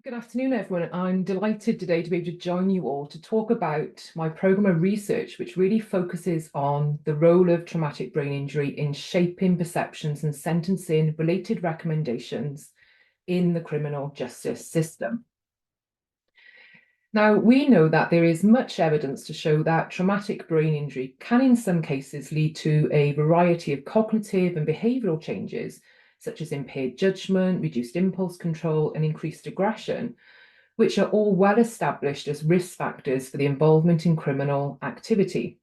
Good afternoon, everyone. I'm delighted today to be able to join you all to talk about my programme of research, which really focuses on the role of traumatic brain injury in shaping perceptions and sentencing related recommendations in the criminal justice system. Now, we know that there is much evidence to show that traumatic brain injury can, in some cases, lead to a variety of cognitive and behavioural changes, such as impaired judgment, reduced impulse control, and increased aggression, which are all well established as risk factors for the involvement in criminal activity.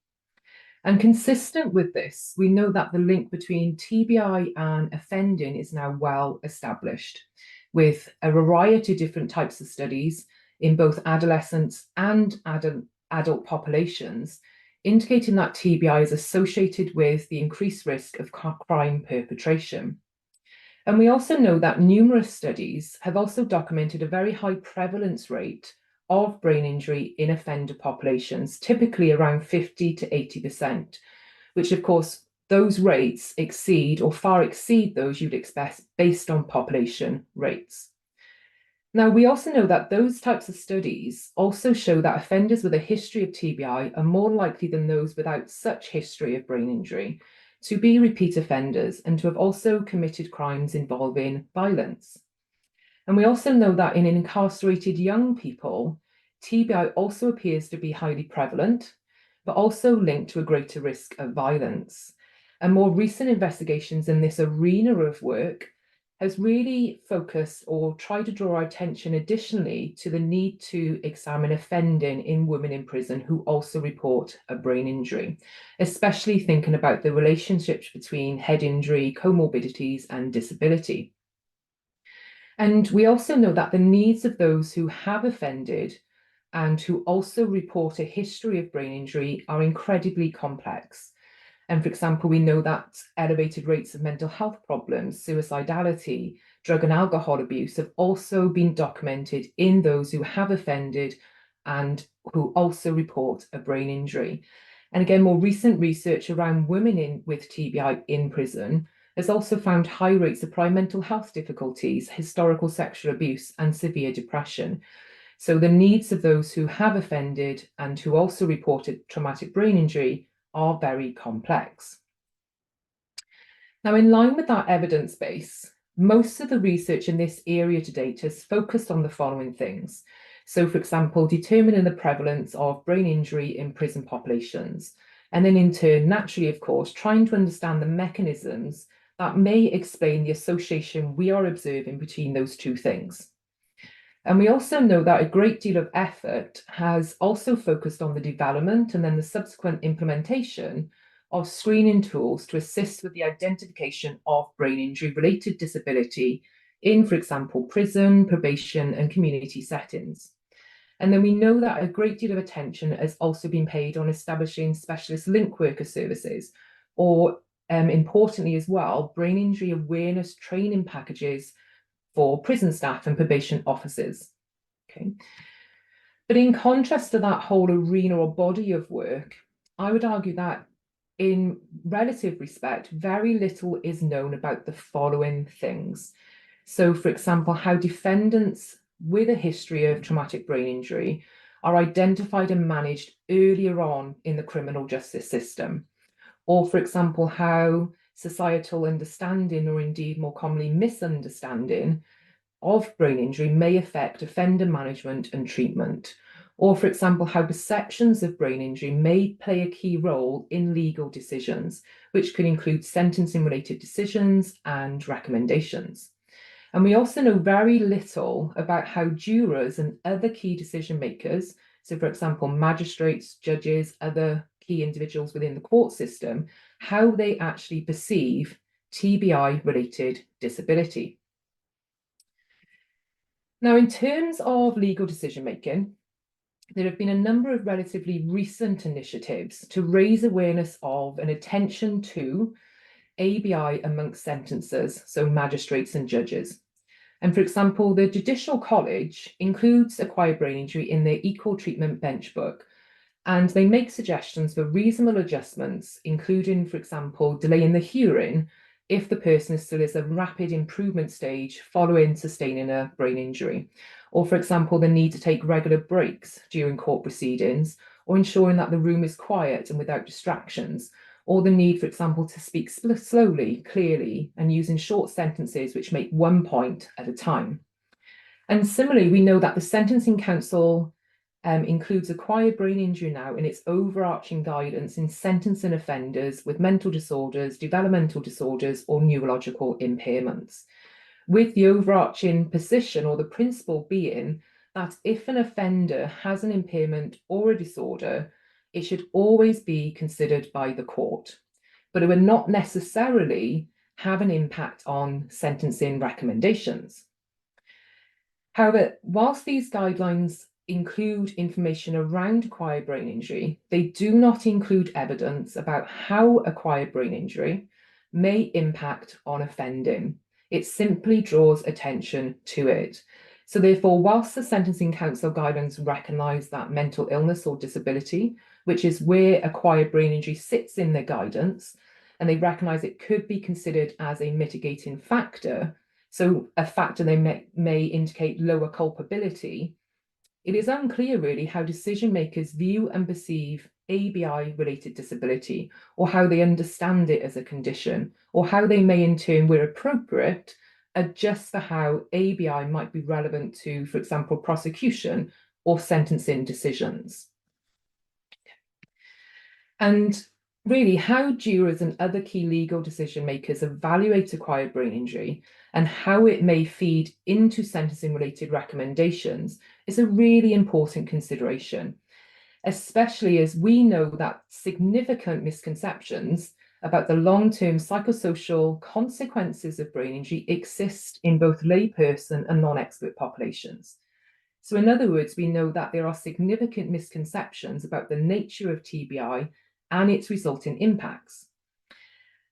And consistent with this, we know that the link between TBI and offending is now well established, with a variety of different types of studies in both adolescents and adult populations, indicating that TBI is associated with the increased risk of crime perpetration. And we also know that numerous studies have also documented a very high prevalence rate of brain injury in offender populations, typically around 50 to 80%, which of course those rates exceed or far exceed those you'd expect based on population rates. Now, we also know that those types of studies also show that offenders with a history of TBI are more likely than those without such history of brain injury to be repeat offenders and to have also committed crimes involving violence. And we also know that in incarcerated young people, TBI also appears to be highly prevalent, but also linked to a greater risk of violence. And more recent investigations in this arena of work has really focused or tried to draw our attention additionally to the need to examine offending in women in prison who also report a brain injury, especially thinking about the relationships between head injury, comorbidities, and disability. And we also know that the needs of those who have offended and who also report a history of brain injury are incredibly complex. And for example, we know that elevated rates of mental health problems, suicidality, drug and alcohol abuse have also been documented in those who have offended and who also report a brain injury. And again, more recent research around women with TBI in prison has also found high rates of prior mental health difficulties, historical sexual abuse, and severe depression. So the needs of those who have offended and who also reported traumatic brain injury are very complex. Now, in line with that evidence base, most of the research in this area to date has focused on the following things. So, for example, determining the prevalence of brain injury in prison populations, and then in turn, naturally, of course, trying to understand the mechanisms that may explain the association we are observing between those two things. And we also know that a great deal of effort has also focused on the development and then the subsequent implementation of screening tools to assist with the identification of brain injury related disability in, for example, prison, probation, and community settings. And then we know that a great deal of attention has also been paid on establishing specialist link worker services, or importantly as well, brain injury awareness training packages for prison staff and probation officers. Okay. But in contrast to that whole arena or body of work, I would argue that in relative respect, very little is known about the following things. So, for example, how defendants with a history of traumatic brain injury are identified and managed earlier on in the criminal justice system. Or, for example, how societal understanding, or indeed more commonly misunderstanding, of brain injury may affect offender management and treatment. Or, for example, how perceptions of brain injury may play a key role in legal decisions, which could include sentencing-related decisions and recommendations. And we also know very little about how jurors and other key decision makers, so for example, magistrates, judges, other key individuals within the court system, how they actually perceive TBI-related disability. Now, in terms of legal decision-making, there have been a number of relatively recent initiatives to raise awareness of and attention to ABI amongst sentencers, so magistrates and judges. And for example, the Judicial College includes acquired brain injury in their Equal Treatment Bench Book, and they make suggestions for reasonable adjustments, including, for example, delaying the hearing if the person is still at a rapid improvement stage following sustaining a brain injury, or for example, the need to take regular breaks during court proceedings, or ensuring that the room is quiet and without distractions, or the need, for example, to speak slowly, clearly, and using short sentences which make one point at a time. And similarly, we know that the Sentencing Council includes acquired brain injury now in its overarching guidance in sentencing offenders with mental disorders, developmental disorders, or neurological impairments, with the overarching position or the principle being that if an offender has an impairment or a disorder, it should always be considered by the court, but it would not necessarily have an impact on sentencing recommendations. However, whilst these guidelines include information around acquired brain injury, they do not include evidence about how acquired brain injury may impact on offending. It simply draws attention to it. So therefore, whilst the Sentencing Council guidelines recognise that mental illness or disability, which is where acquired brain injury sits in their guidance, and they recognise it could be considered as a mitigating factor, so a factor they may indicate lower culpability, it is unclear really how decision makers view and perceive ABI-related disability, or how they understand it as a condition, or how they may in turn, where appropriate, adjust for how ABI might be relevant to, for example, prosecution or sentencing decisions. And really, how jurors and other key legal decision makers evaluate acquired brain injury and how it may feed into sentencing-related recommendations is a really important consideration, especially as we know that significant misconceptions about the long-term psychosocial consequences of brain injury exist in both layperson and non-expert populations. So in other words, we know that there are significant misconceptions about the nature of TBI and its resulting impacts.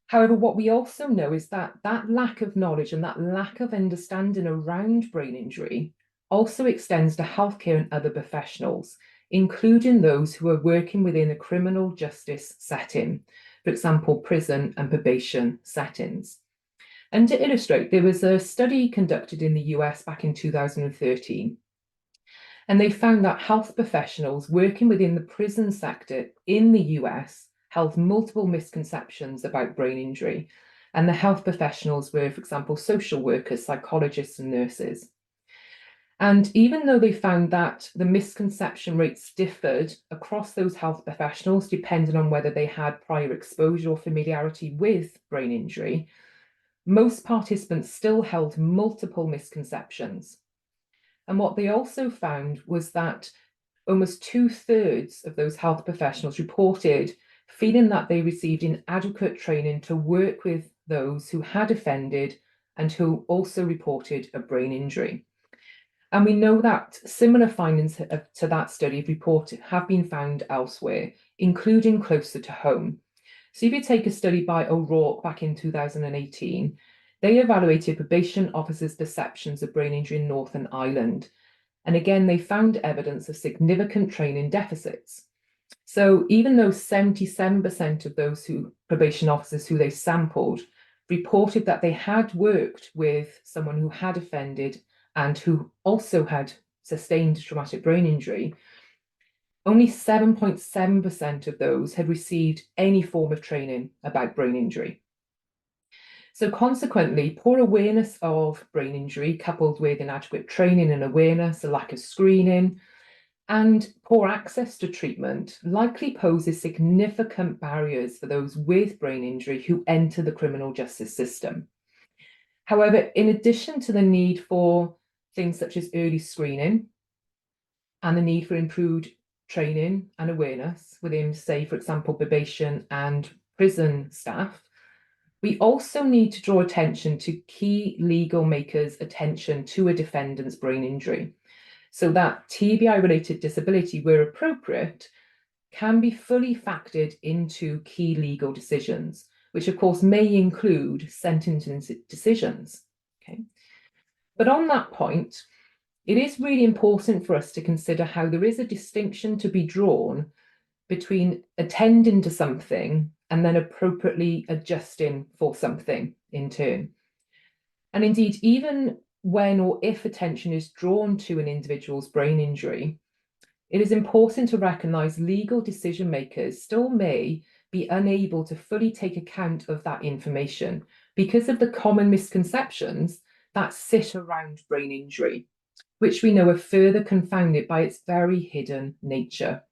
However, what we also know is that that lack of knowledge and that lack of understanding around brain injury also extends to healthcare and other professionals, including those who are working within a criminal justice setting, for example, prison and probation settings. And to illustrate, there was a study conducted in the US back in 2013, and they found that health professionals working within the prison sector in the US held multiple misconceptions about brain injury. And the health professionals were, for example, social workers, psychologists, and nurses. And even though they found that the misconception rates differed across those health professionals, depending on whether they had prior exposure or familiarity with brain injury, most participants still held multiple misconceptions. And what they also found was that almost 2/3 of those health professionals reported feeling that they received inadequate training to work with those who had offended and who also reported a brain injury. And we know that similar findings to that study have been found elsewhere, including closer to home. So if you take a study by O'Rourke back in 2018, they evaluated probation officers' perceptions of brain injury in Northern Ireland. And again, they found evidence of significant training deficits. So even though 77% of those probation officers who they sampled reported that they had worked with someone who had offended and who also had sustained traumatic brain injury, only 7.7% of those had received any form of training about brain injury. So consequently, poor awareness of brain injury, coupled with inadequate training and awareness, a lack of screening, and poor access to treatment likely poses significant barriers for those with brain injury who enter the criminal justice system. However, in addition to the need for things such as early screening and the need for improved training and awareness within, say, for example, probation and prison staff, we also need to draw attention to key legal makers' attention to a defendant's brain injury, so that TBI-related disability, where appropriate, can be fully factored into key legal decisions, which of course may include sentencing decisions. Okay. But on that point, it is really important for us to consider how there is a distinction to be drawn between attending to something and then appropriately adjusting for something in turn. And indeed, even when or if attention is drawn to an individual's brain injury, it is important to recognise legal decision makers still may be unable to fully take account of that information because of the common misconceptions that sit around brain injury, which we know are further confounded by its very hidden nature.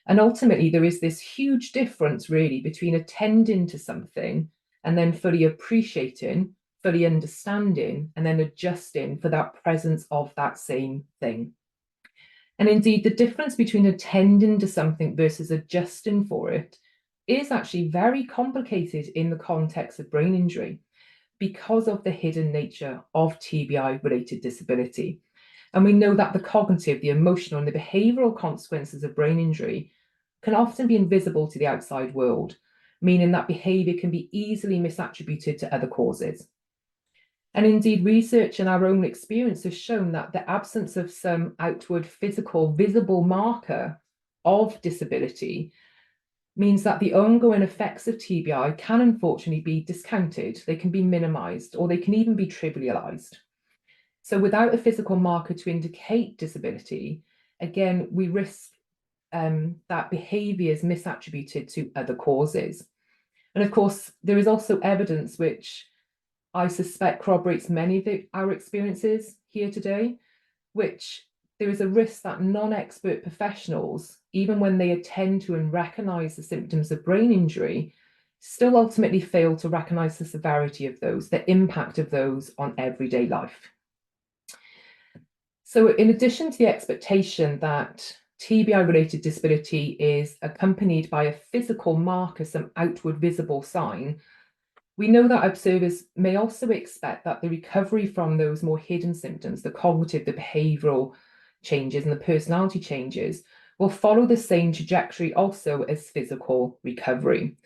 And ultimately, there is this huge difference, really, between attending to something and then fully appreciating, fully understanding, and then adjusting for that presence of that same thing. And indeed, the difference between attending to something versus adjusting for it is actually very complicated in the context of brain injury because of the hidden nature of TBI-related disability. And we know that the cognitive, the emotional, and the behavioural consequences of brain injury can often be invisible to the outside world, meaning that behaviour can be easily misattributed to other causes. And indeed, research and our own experience has shown that the absence of some outward physical visible marker of disability means that the ongoing effects of TBI can unfortunately be discounted, they can be minimised, or they can even be trivialised. So without a physical marker to indicate disability, again, we risk that behaviour is misattributed to other causes. And of course, there is also evidence which I suspect corroborates many of our experiences here today, which there is a risk that non-expert professionals, even when they attend to and recognise the symptoms of brain injury, still ultimately fail to recognise the severity of those, the impact of those on everyday life. So in addition to the expectation that TBI-related disability is accompanied by a physical marker, some outward visible sign, we know that observers may also expect that the recovery from those more hidden symptoms, the cognitive, the behavioural changes, and the personality changes, will follow the same trajectory also as physical recovery.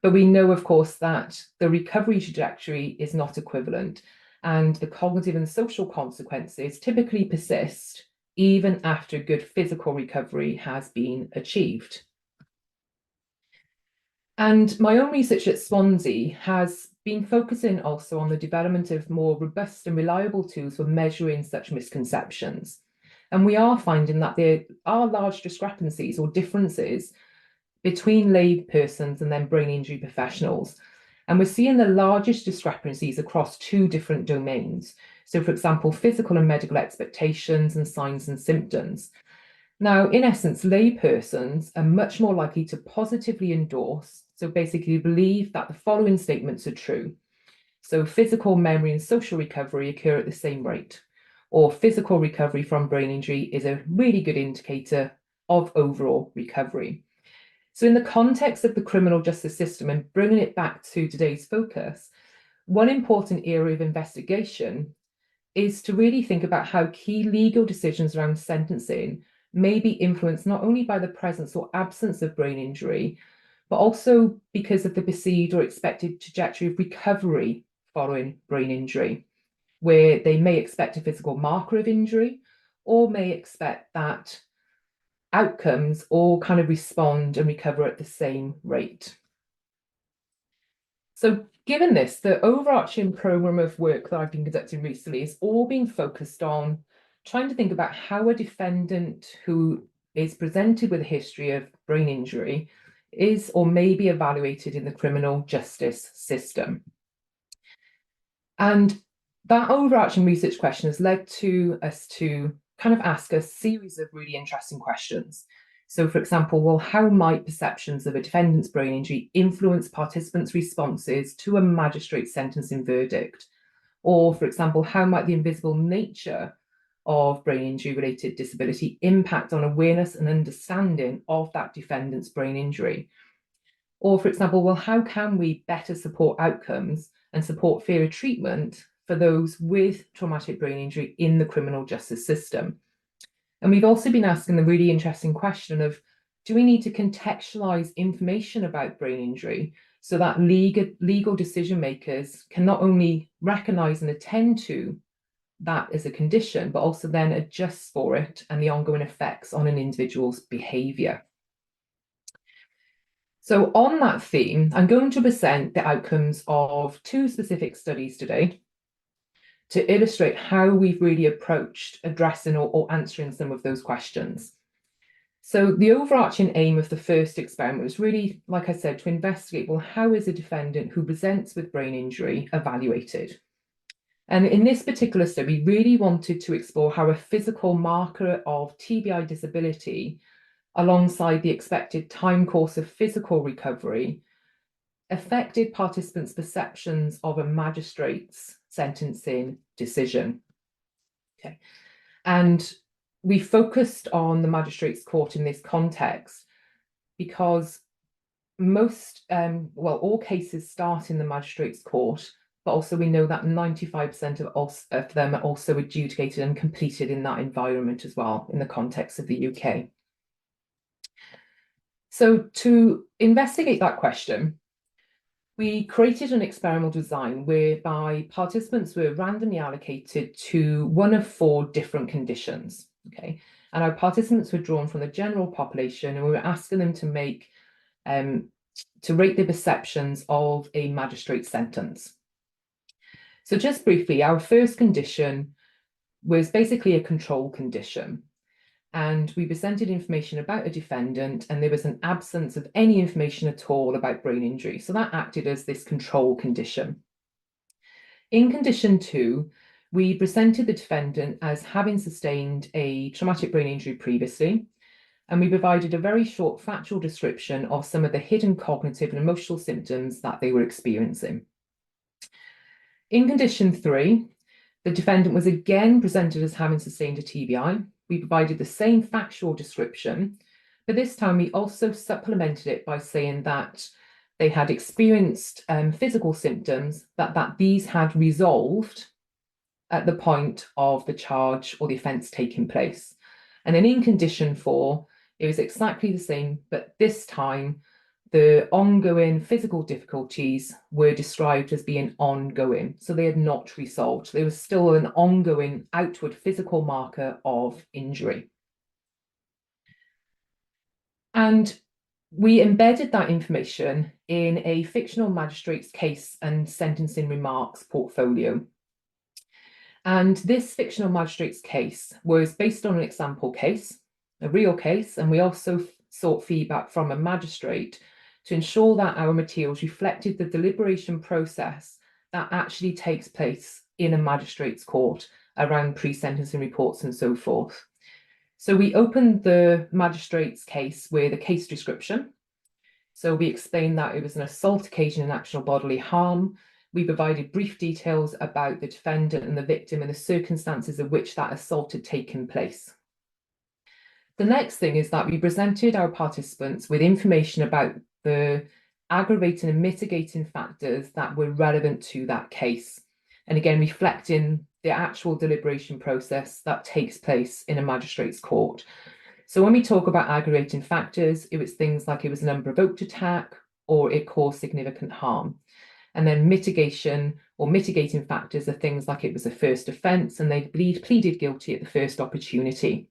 But we know, of course, that the recovery trajectory is not equivalent, and the cognitive and social consequences typically persist even after good physical recovery has been achieved. And my own research at Swansea has been focusing also on the development of more robust and reliable tools for measuring such misconceptions. And we are finding that there are large discrepancies or differences between lay persons and then brain injury professionals. And we're seeing the largest discrepancies across two different domains. So, for example, physical and medical expectations and signs and symptoms. Now, in essence, lay persons are much more likely to positively endorse, so basically believe that the following statements are true. So physical, memory, and social recovery occur at the same rate, or physical recovery from brain injury is a really good indicator of overall recovery. So in the context of the criminal justice system and bringing it back to today's focus, one important area of investigation is to really think about how key legal decisions around sentencing may be influenced not only by the presence or absence of brain injury, but also because of the perceived or expected trajectory of recovery following brain injury, where they may expect a physical marker of injury or may expect that outcomes all kind of respond and recover at the same rate. So given this, the overarching program of work that I've been conducting recently has all been focused on trying to think about how a defendant who is presented with a history of brain injury is or may be evaluated in the criminal justice system. And that overarching research question has led to us to kind of ask a series of really interesting questions. So, for example, well, how might perceptions of a defendant's brain injury influence participants' responses to a magistrate's sentencing verdict? Or, for example, how might the invisible nature of brain injury-related disability impact on awareness and understanding of that defendant's brain injury? Or, for example, well, how can we better support outcomes and support fairer treatment for those with traumatic brain injury in the criminal justice system? And we've also been asking the really interesting question of, do we need to contextualize information about brain injury so that legal decision makers can not only recognize and attend to that as a condition, but also then adjust for it and the ongoing effects on an individual's behavior? So on that theme, I'm going to present the outcomes of two specific studies today. to illustrate how we've really approached addressing or answering some of those questions. So the overarching aim of the first experiment was really, like I said, to investigate, well, how is a defendant who presents with brain injury evaluated? And in this particular study, we really wanted to explore how a physical marker of TBI disability, alongside the expected time course of physical recovery, affected participants' perceptions of a magistrate's sentencing decision. Okay. And we focused on the Magistrates Court in this context because all cases start in the Magistrates Court, but also we know that 95% of them are also adjudicated and completed in that environment as well, in the context of the UK. So to investigate that question, we created an experimental design whereby participants were randomly allocated to one of 4 different conditions. Okay, and our participants were drawn from the general population, and we were asking them to make to rate their perceptions of a magistrate's sentence. So just briefly, our first condition was basically a control condition. And we presented information about a defendant, and there was an absence of any information at all about brain injury. So that acted as this control condition. In condition 2, we presented the defendant as having sustained a traumatic brain injury previously, and we provided a very short factual description of some of the hidden cognitive and emotional symptoms that they were experiencing. In condition 3, the defendant was again presented as having sustained a TBI. We provided the same factual description, but this time we also supplemented it by saying that they had experienced physical symptoms, that these had resolved at the point of the charge or the offence taking place. And then in condition 4, it was exactly the same, but this time the ongoing physical difficulties were described as being ongoing. So they had not resolved. There was still an ongoing outward physical marker of injury. And we embedded that information in a fictional magistrate's case and sentencing remarks portfolio. And this fictional magistrate's case was based on an example case, a real case, and we also sought feedback from a magistrate to ensure that our materials reflected the deliberation process that actually takes place in a magistrate's court around pre-sentencing reports and so forth. So we opened the magistrate's case with a case description. So we explained that it was an assault occasioning actual bodily harm. We provided brief details about the defendant and the victim and the circumstances in which that assault had taken place. The next thing is that we presented our participants with information about the aggravating and mitigating factors that were relevant to that case. And again, reflecting the actual deliberation process that takes place in a magistrate's court. So when we talk about aggravating factors, it was things like it was an unprovoked attack or it caused significant harm. And then mitigation or mitigating factors are things like it was a first offence and they pleaded guilty at the first opportunity.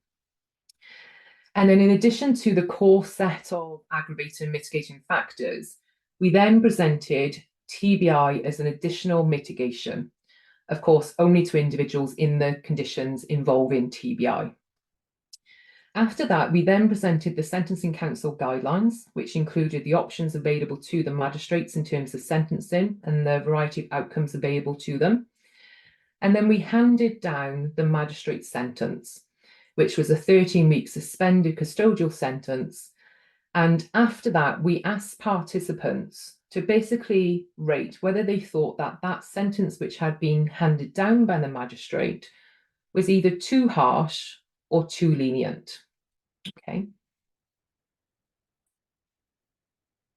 And then in addition to the core set of aggravating and mitigating factors, we then presented TBI as an additional mitigation, of course, only to individuals in the conditions involving TBI. After that, we then presented the Sentencing Council guidelines, which included the options available to the magistrates in terms of sentencing and the variety of outcomes available to them. And then we handed down the magistrate's sentence, which was a 13-week suspended custodial sentence. And after that, we asked participants to basically rate whether they thought that that sentence which had been handed down by the magistrate was either too harsh or too lenient. Okay.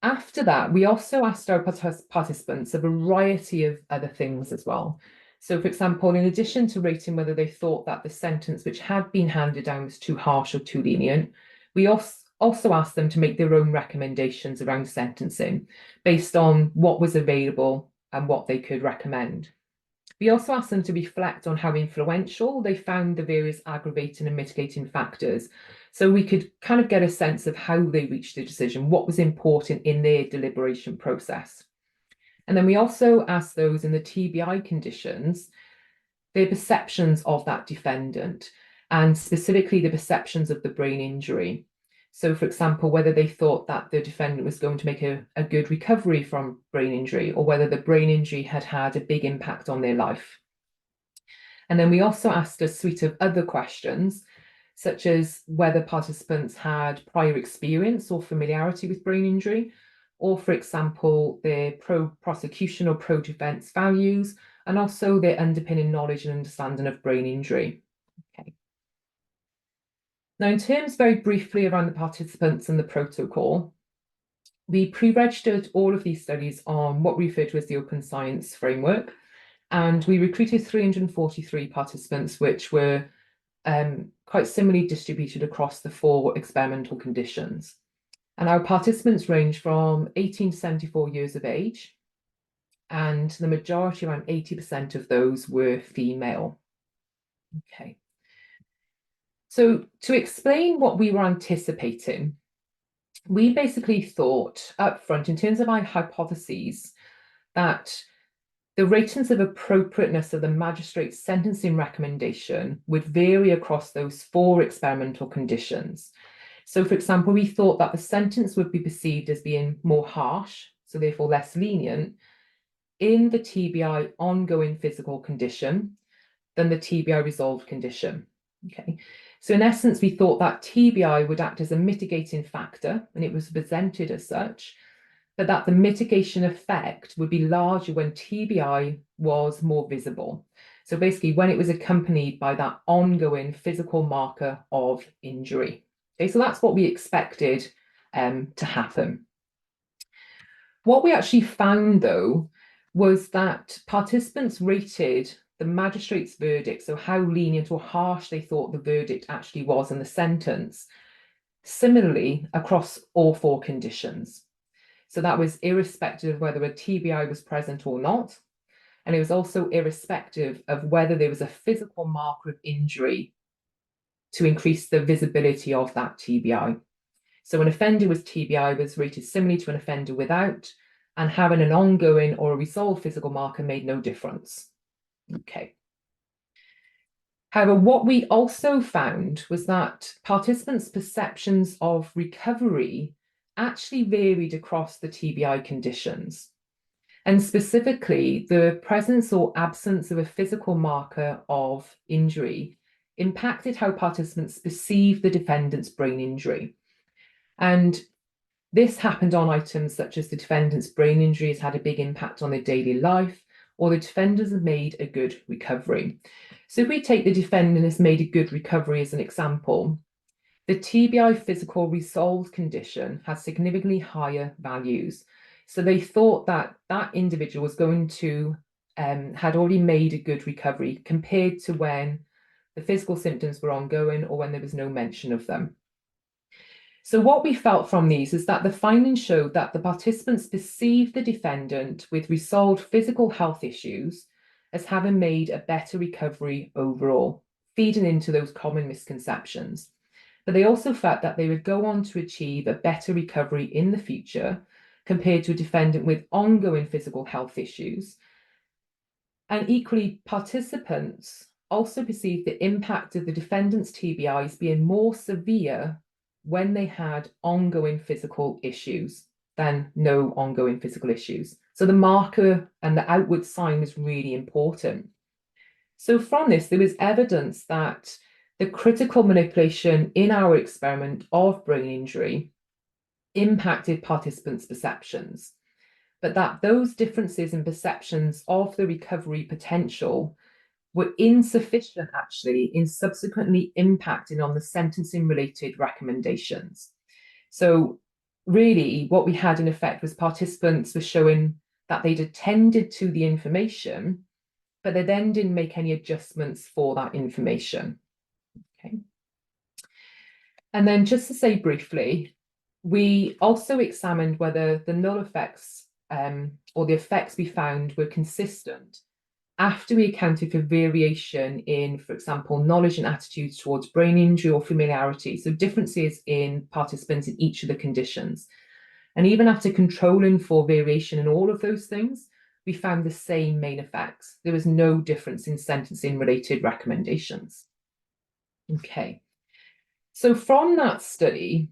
After that, we also asked our participants a variety of other things as well. So, for example, in addition to rating whether they thought that the sentence which had been handed down was too harsh or too lenient, we also asked them to make their own recommendations around sentencing based on what was available and what they could recommend. We also asked them to reflect on how influential they found the various aggravating and mitigating factors, so we could kind of get a sense of how they reached the decision, what was important in their deliberation process. And then we also asked those in the TBI conditions their perceptions of that defendant, and specifically the perceptions of the brain injury. So, for example, whether they thought that the defendant was going to make a good recovery from brain injury, or whether the brain injury had had a big impact on their life. And then we also asked a suite of other questions, such as whether participants had prior experience or familiarity with brain injury, or, for example, their pro-prosecution or pro-defense values, and also their underpinning knowledge and understanding of brain injury. Okay. Now, in terms very briefly around the participants and the protocol, we pre-registered all of these studies on what we refer to as the open science framework, and we recruited 343 participants, which were quite similarly distributed across the 4 experimental conditions. And our participants range from 18 to 74 years of age, and the majority, around 80% of those, were female. Okay. So to explain what we were anticipating, we basically thought up front, in terms of our hypotheses, that the ratings of appropriateness of the magistrate's sentencing recommendation would vary across those 4 experimental conditions. So, for example, we thought that the sentence would be perceived as being more harsh, so therefore less lenient, in the TBI ongoing physical condition than the TBI resolved condition. Okay, so in essence, we thought that TBI would act as a mitigating factor, and it was presented as such, but that the mitigation effect would be larger when TBI was more visible. So basically, when it was accompanied by that ongoing physical marker of injury. Okay, so that's what we expected to happen. What we actually found, though, was that participants rated the magistrate's verdict, so how lenient or harsh they thought the verdict actually was in the sentence, similarly across all 4 conditions. So that was irrespective of whether a TBI was present or not. And it was also irrespective of whether there was a physical marker of injury to increase the visibility of that TBI. So an offender with TBI was rated similarly to an offender without, and having an ongoing or a resolved physical marker made no difference. Okay. However, what we also found was that participants' perceptions of recovery actually varied across the TBI conditions. And specifically, the presence or absence of a physical marker of injury impacted how participants perceived the defendant's brain injury. And this happened on items such as the defendant's brain injury has had a big impact on their daily life, or the defenders have made a good recovery. So if we take the defendant has made a good recovery as an example, the TBI physical resolved condition has significantly higher values. So they thought that that individual was going to had already made a good recovery compared to when the physical symptoms were ongoing or when there was no mention of them. So what we felt from these is that the findings showed that the participants perceived the defendant with resolved physical health issues as having made a better recovery overall, feeding into those common misconceptions. But they also felt that they would go on to achieve a better recovery in the future compared to a defendant with ongoing physical health issues. And equally, participants also perceived the impact of the defendant's TBIs being more severe when they had ongoing physical issues than no ongoing physical issues. So the marker and the outward sign was really important. So from this, there was evidence that the critical manipulation in our experiment of brain injury impacted participants' perceptions, but that those differences in perceptions of the recovery potential were insufficient actually in subsequently impacting on the sentencing related recommendations. So really what we had in effect was participants were showing that they'd attended to the information, but they then didn't make any adjustments for that information. Okay. And then just to say briefly, we also examined whether the null effects or the effects we found were consistent after we accounted for variation in, for example, knowledge and attitudes towards brain injury or familiarity, so differences in participants in each of the conditions. And even after controlling for variation in all of those things, we found the same main effects. There was no difference in sentencing-related recommendations. Okay, so from that study,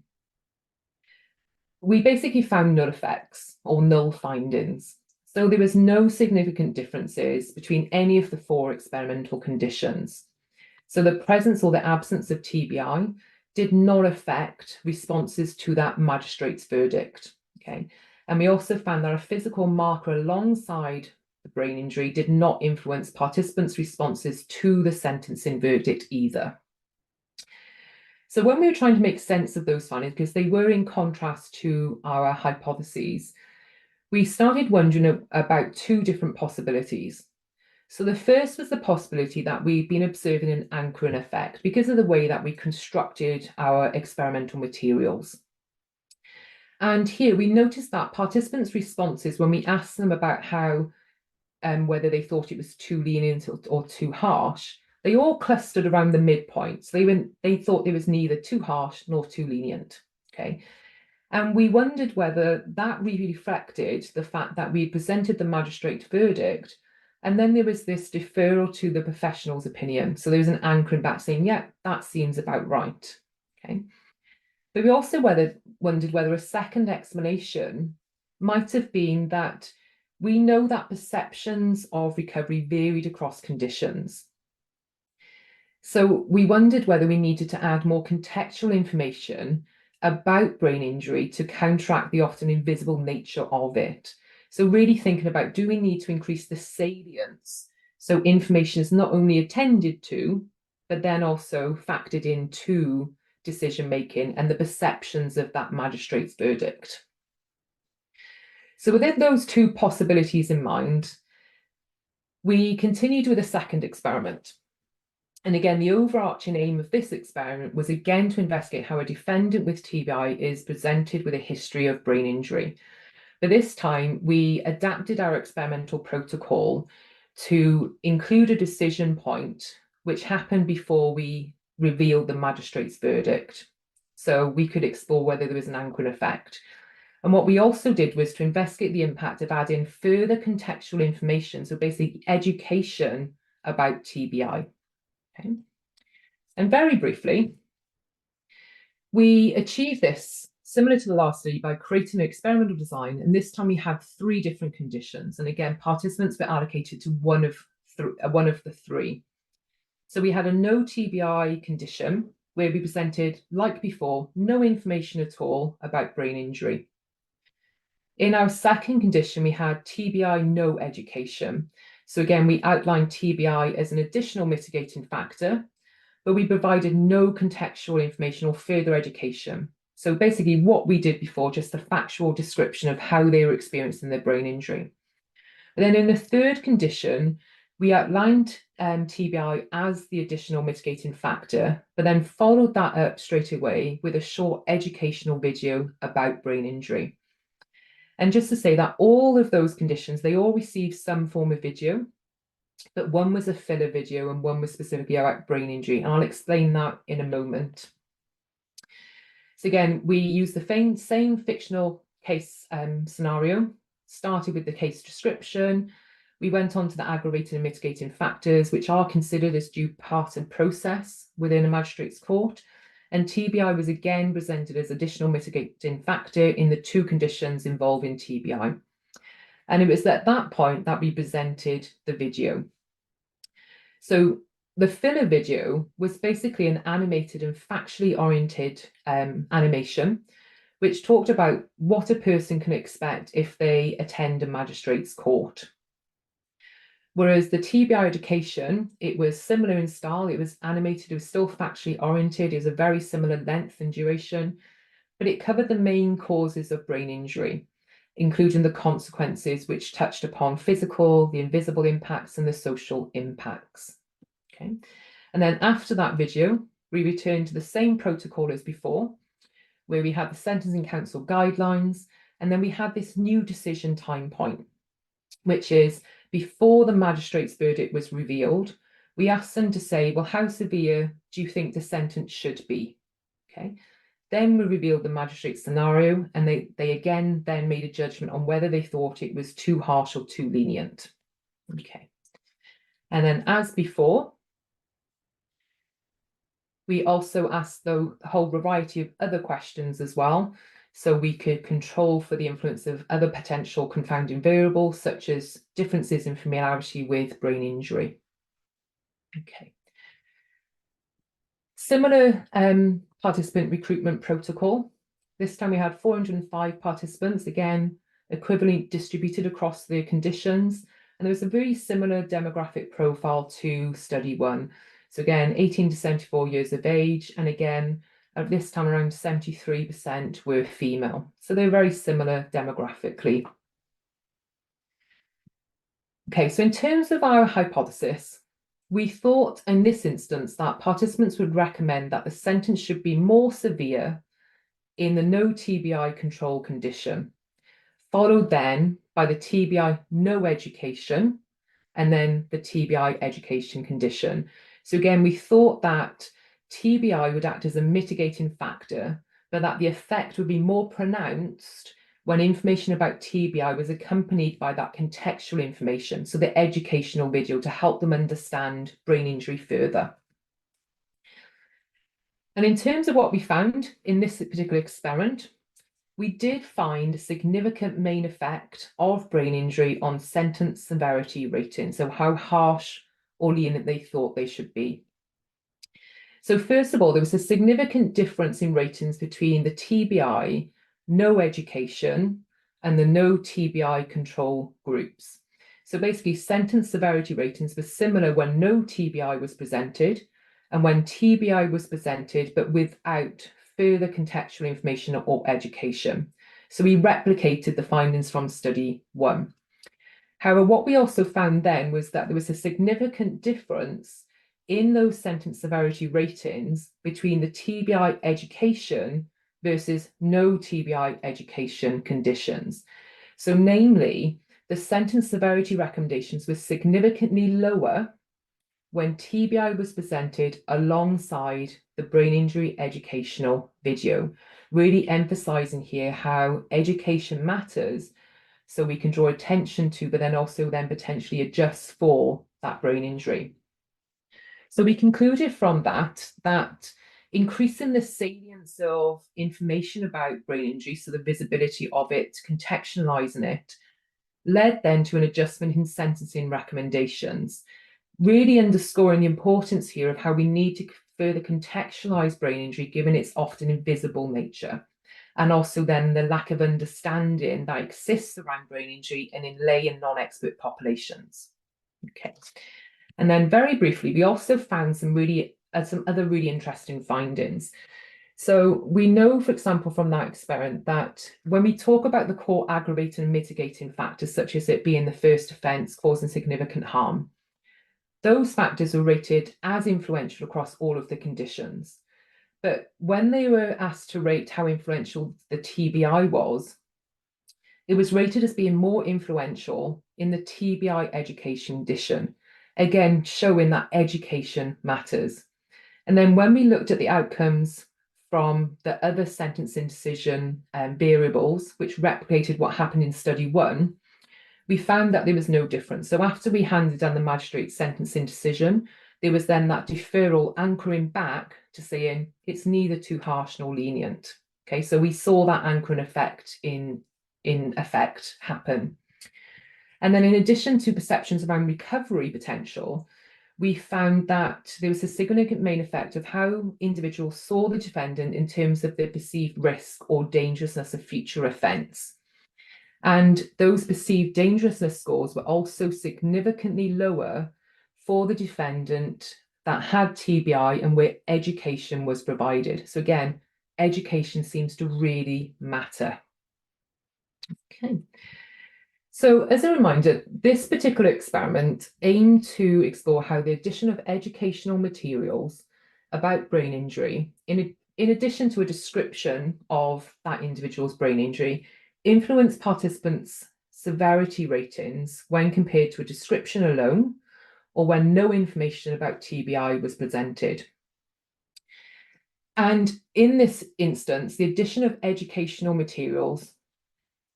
we basically found null effects or null findings. So there was no significant differences between any of the 4 experimental conditions. So the presence or the absence of TBI did not affect responses to that magistrate's verdict. Okay, and we also found that a physical marker alongside the brain injury did not influence participants' responses to the sentencing verdict either. So when we were trying to make sense of those findings, because they were in contrast to our hypotheses, we started wondering about 2 different possibilities. So the first was the possibility that we've been observing an anchoring effect because of the way that we constructed our experimental materials. And here we noticed that participants' responses, when we asked them about how, whether they thought it was too lenient or too harsh, they all clustered around the midpoint. So they thought it was neither too harsh nor too lenient. Okay. And we wondered whether that really reflected the fact that we presented the magistrate verdict, and then there was this deferral to the professional's opinion. So there was an anchoring back saying, yeah, that seems about right. Okay. But we also wondered whether a second explanation might have been that we know that perceptions of recovery varied across conditions. So we wondered whether we needed to add more contextual information about brain injury to counteract the often invisible nature of it. So really thinking about, do we need to increase the salience so information is not only attended to, but then also factored into decision making and the perceptions of that magistrate's verdict. So within those 2 possibilities in mind, we continued with a second experiment. And again, the overarching aim of this experiment was again to investigate how a defendant with TBI is presented with a history of brain injury. But this time, we adapted our experimental protocol to include a decision point, which happened before we revealed the magistrate's verdict. So we could explore whether there was an anchoring effect. And what we also did was to investigate the impact of adding further contextual information, so basically education about TBI. Okay. And very briefly, we achieved this similar to the last study by creating an experimental design, and this time we had 3 different conditions. And again, participants were allocated to one of the 3. So we had a no TBI condition where we presented, like before, no information at all about brain injury. In our second condition, we had TBI no education. So again, we outlined TBI as an additional mitigating factor, but we provided no contextual information or further education. So basically what we did before, just a factual description of how they were experiencing their brain injury. But then in the third condition, we outlined TBI as the additional mitigating factor, but then followed that up straight away with a short educational video about brain injury. And just to say that all of those conditions, they all received some form of video, but one was a filler video and one was specifically about brain injury. And I'll explain that in a moment. So again, we used the same fictional case scenario, started with the case description. We went on to the aggravating and mitigating factors, which are considered as due part and process within a magistrate's court. And TBI was again presented as additional mitigating factor in the 2 conditions involving TBI. And it was at that point that we presented the video. So the filler video was basically an animated and factually oriented animation, which talked about what a person can expect if they attend a magistrate's court. Whereas the TBI education, it was similar in style, it was animated, it was still factually oriented, it was a very similar length and duration, but it covered the main causes of brain injury, including the consequences which touched upon physical, the invisible impacts, and the social impacts. Okay. And then after that video, we returned to the same protocol as before, where we had the Sentencing Council guidelines, and then we had this new decision time point, which is before the magistrate's verdict was revealed. We asked them to say, well, how severe do you think the sentence should be? Okay. Then we revealed the magistrate scenario, and they again then made a judgment on whether they thought it was too harsh or too lenient. Okay. And then, as before, we also asked the whole variety of other questions as well, so we could control for the influence of other potential confounding variables, such as differences in familiarity with brain injury. Okay. Similar participant recruitment protocol. This time we had 405 participants, again, equivalently distributed across the conditions. And there was a very similar demographic profile to study 1. So again, 18 to 74 years of age. And again, at this time, around 73% were female. So they're very similar demographically. Okay, so in terms of our hypothesis, we thought in this instance that participants would recommend that the sentence should be more severe in the no TBI control condition, followed then by the TBI no education, and then the TBI education condition. So again, we thought that TBI would act as a mitigating factor, but that the effect would be more pronounced when information about TBI was accompanied by that contextual information, so the educational video to help them understand brain injury further. And in terms of what we found in this particular experiment, we did find a significant main effect of brain injury on sentence severity rating, so how harsh or lenient they thought they should be. So first of all, there was a significant difference in ratings between the TBI, no education, and the no TBI control groups. So basically, sentence severity ratings were similar when no TBI was presented and when TBI was presented, but without further contextual information or education. So we replicated the findings from study 1. However, what we also found then was that there was a significant difference in those sentence severity ratings between the TBI education versus no TBI education conditions. So namely, the sentence severity recommendations were significantly lower when TBI was presented alongside the brain injury educational video, really emphasizing here how education matters, so we can draw attention to, but then also then potentially adjust for that brain injury. So we concluded from that increasing the salience of information about brain injury, so the visibility of it, contextualizing it, led then to an adjustment in sentencing recommendations, really underscoring the importance here of how we need to further contextualize brain injury given its often invisible nature, and also then the lack of understanding that exists around brain injury and in lay and non-expert populations. Okay. And then very briefly, we also found some other really interesting findings. So we know, for example, from that experiment that when we talk about the core aggravating and mitigating factors, such as it being the first offence causing significant harm, those factors were rated as influential across all of the conditions. But when they were asked to rate how influential the TBI was, it was rated as being more influential in the TBI education condition, again, showing that education matters. And then when we looked at the outcomes from the other sentencing decision variables, which replicated what happened in study 1, we found that there was no difference. So after we handed down the magistrate's sentencing decision, there was then that deferral anchoring back to saying it's neither too harsh nor lenient. Okay, so we saw that anchoring effect in effect happen. And then in addition to perceptions around recovery potential, we found that there was a significant main effect of how individuals saw the defendant in terms of the perceived risk or dangerousness of future offence. And those perceived dangerousness scores were also significantly lower for the defendant that had TBI and where education was provided. So again, education seems to really matter. Okay. So as a reminder, this particular experiment aimed to explore how the addition of educational materials about brain injury, in addition to a description of that individual's brain injury, influenced participants' severity ratings when compared to a description alone or when no information about TBI was presented. And in this instance, the addition of educational materials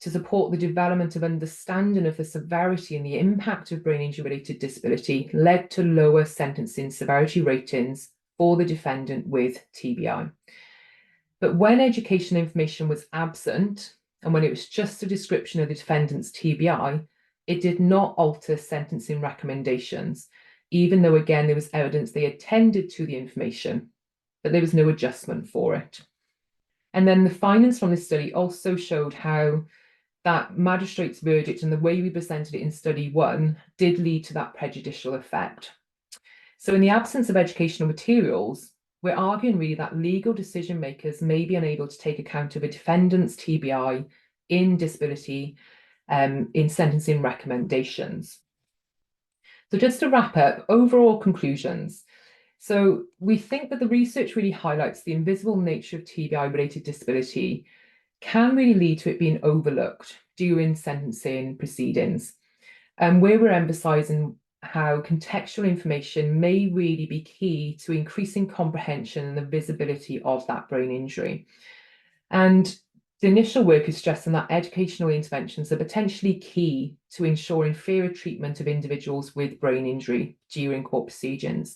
to support the development of understanding of the severity and the impact of brain injury-related disability led to lower sentencing severity ratings for the defendant with TBI. But when educational information was absent, and when it was just a description of the defendant's TBI, it did not alter sentencing recommendations, even though, again, there was evidence they attended to the information, but there was no adjustment for it. And then the findings from this study also showed how that magistrate's verdict and the way we presented it in study 1 did lead to that prejudicial effect. So in the absence of educational materials, we're arguing really that legal decision makers may be unable to take account of a defendant's TBI in disability in sentencing recommendations. So just to wrap up, overall conclusions. So we think that the research really highlights the invisible nature of TBI-related disability can really lead to it being overlooked during sentencing proceedings, where we're emphasising how contextual information may really be key to increasing comprehension and the visibility of that brain injury. And the initial work is stressing that educational interventions are potentially key to ensuring fairer treatment of individuals with brain injury during court proceedings.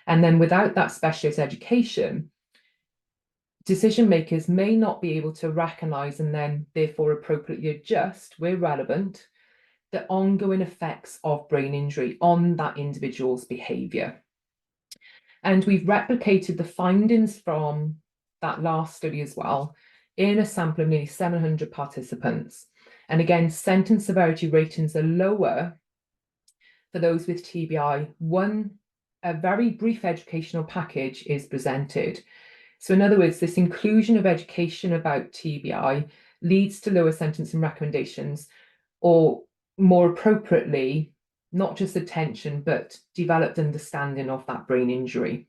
And then without that specialist education, decision makers may not be able to recognise and then therefore appropriately adjust, where relevant, the ongoing effects of brain injury on that individual's behaviour. And we've replicated the findings from that last study as well in a sample of nearly 700 participants. And again, sentence severity ratings are lower for those with TBI. A very brief educational package is presented. So in other words, this inclusion of education about TBI leads to lower sentencing recommendations, or more appropriately, not just attention, but developed understanding of that brain injury.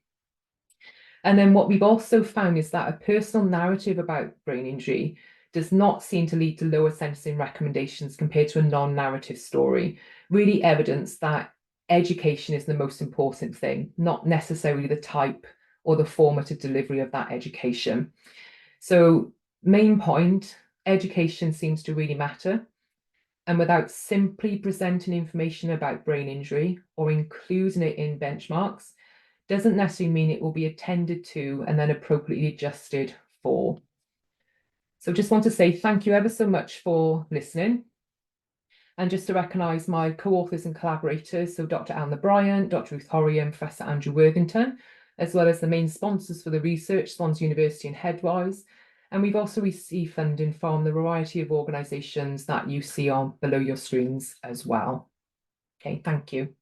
And then what we've also found is that a personal narrative about brain injury does not seem to lead to lower sentencing recommendations compared to a non-narrative story. Really evidence that education is the most important thing, not necessarily the type or the format of delivery of that education. So main point, education seems to really matter. And without simply presenting information about brain injury or including it in benchmarks, doesn't necessarily mean it will be attended to and then appropriately adjusted for. So just want to say thank you ever so much for listening. And just to recognise my co-authors and collaborators, so Dr. Anna Bryant, Dr. Ruth Horry and Professor Andrew Worthington, as well as the main sponsors for the research, Swansea University and Headway. And we've also received funding from the variety of organisations that you see on below your screens as well. Okay, thank you.